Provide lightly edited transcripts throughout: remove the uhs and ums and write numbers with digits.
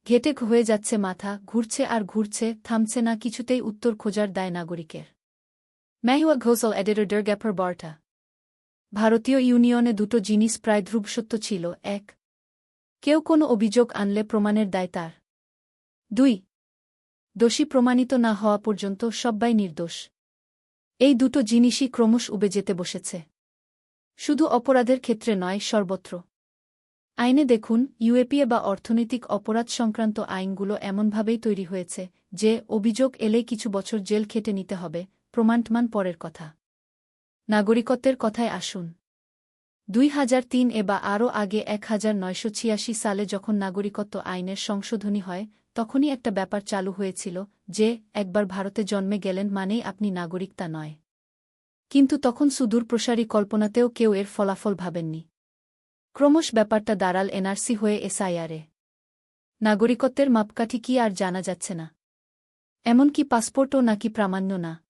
ঘেটে হয়ে যাচ্ছে মাথা, ঘুরছে আর ঘুরছে, থামছে না, কিছুতেই উত্তর খোঁজার দায় নাগরিকের। ম্যাহুয়া ঘোষল এডিটর ডার গ্যাপার বার্তা। ভারতীয় ইউনিয়নে দুটো জিনিস প্রায় ধ্রুবসত্য ছিল: ১. কেউ কোনো অভিযোগ আনলে প্রমাণের দায় তার। ২. দোষী প্রমাণিত না হওয়া পর্যন্ত সব্বাই নির্দোষ। এই দুটো জিনিসই ক্রমশ উবে যেতে বসেছে। শুধু অপরাধের ক্ষেত্রে নয়, সর্বত্র। আইনে দেখুন, ইউএপিএ বা অর্থনৈতিক অপরাধ সংক্রান্ত আইনগুলো এমনভাবেই তৈরি হয়েছে যে অভিযোগ এলেই কিছু বছর জেল খেটে নিতে হবে, প্রমাণমান পরের কথা। নাগরিকত্বের কথায় আসুন। ২০০৩ বা আরও আগে ১৯৮৬ সালে যখন নাগরিকত্ব আইনের সংশোধনী হয়, তখনই একটা ব্যাপার চালু হয়েছিল যে একবার ভারতে জন্মে গেলেন মানেই আপনি নাগরিক, তা নয়। কিন্তু তখন সুদূর প্রসারী কল্পনাতেও কেউ এর ফলাফল ভাবেননি। ক্রমশ ব্যাপারটা দাঁড়াল এনআরসি হয়ে এসআইআরে। নাগরিকত্বের মাপকাঠি কি আর জানা যাচ্ছে না? এমনকি পাসপোর্টও নাকি প্রামাণ্য না।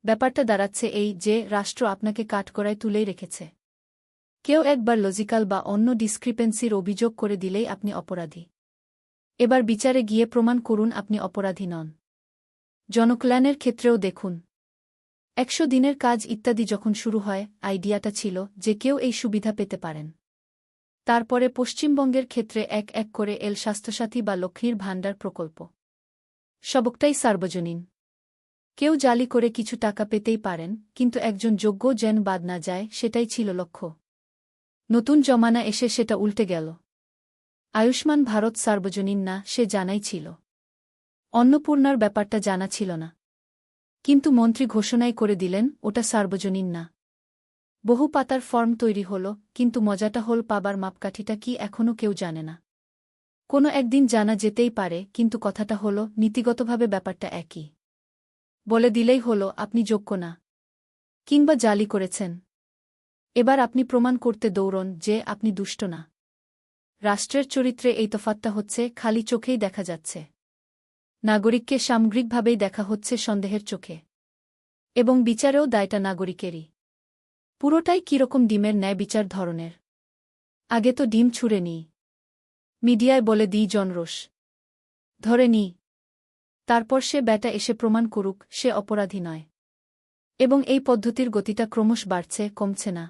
ব্যাপারটা দাঁড়াচ্ছে এই যে রাষ্ট্র আপনাকে কাঠগড়ায় তুলেই রেখেছে। কেউ একবার লজিক্যাল বা অন্য ডিসক্রিপেন্সির অভিযোগ করে দিলেই আপনি অপরাধী। এবার বিচারে গিয়ে প্রমাণ করুন আপনি অপরাধী নন। জনকল্যাণের ক্ষেত্রেও দেখুন। ১০০ দিনের কাজ ইত্যাদি যখন শুরু হয়, আইডিয়াটা ছিল যে কেউ এই সুবিধা পেতে পারেন। তারপরে পশ্চিমবঙ্গের ক্ষেত্রে এক এক করে এল স্বাস্থ্যসাথী বা লক্ষ্মীর ভাণ্ডার প্রকল্প। সবকটাই সার্বজনীন। কেউ জালি করে কিছু টাকা পেতেই পারেন, কিন্তু একজন যোগ্য যেন বাদ না যায়, সেটাই ছিল লক্ষ্য। নতুন জমানা এসে সেটা উল্টে গেল। আয়ুষ্মান ভারত সার্বজনীন না, সে জানাই ছিল। অন্নপূর্ণার ব্যাপারটা জানা ছিল না। কিন্তু মন্ত্রী ঘোষণাই করে দিলেন ওটা সার্বজনীন না। বহু পাতার ফর্ম তৈরি হল, কিন্তু মজাটা হল পাবার মাপকাঠিটা কি এখনও কেউ জানে না। কোনো একদিন জানা যেতেই পারে, কিন্তু কথাটা হল নীতিগতভাবে ব্যাপারটা একই। বলে দিলেই হল আপনি যোগ্য না, কিংবা জালি করেছেন। এবার আপনি প্রমাণ করতে দৌড়ন যে আপনি দুষ্ট না। রাষ্ট্রের চরিত্রে এই তফাৎটা হচ্ছে খালি চোখেই দেখা যাচ্ছে। নাগরিককে সামগ্রিকভাবেই দেখা হচ্ছে সন্দেহের চোখে। এবং বিচারেও দায়টা নাগরিকেরই। পুরোটাই কিরকম ডিমের ন্যায় বিচার ধরনের। আগে তো ডিম ছুঁড়ে নিই, মিডিয়ায় বলে দিই জনরোষ ধরে নিই, তারপর সে ব্যাটা এসে প্রমাণ করুক সে অপরাধী নয়। এবং এই পদ্ধতির গতিটা ক্রমশ বাড়ছে, কমছে না।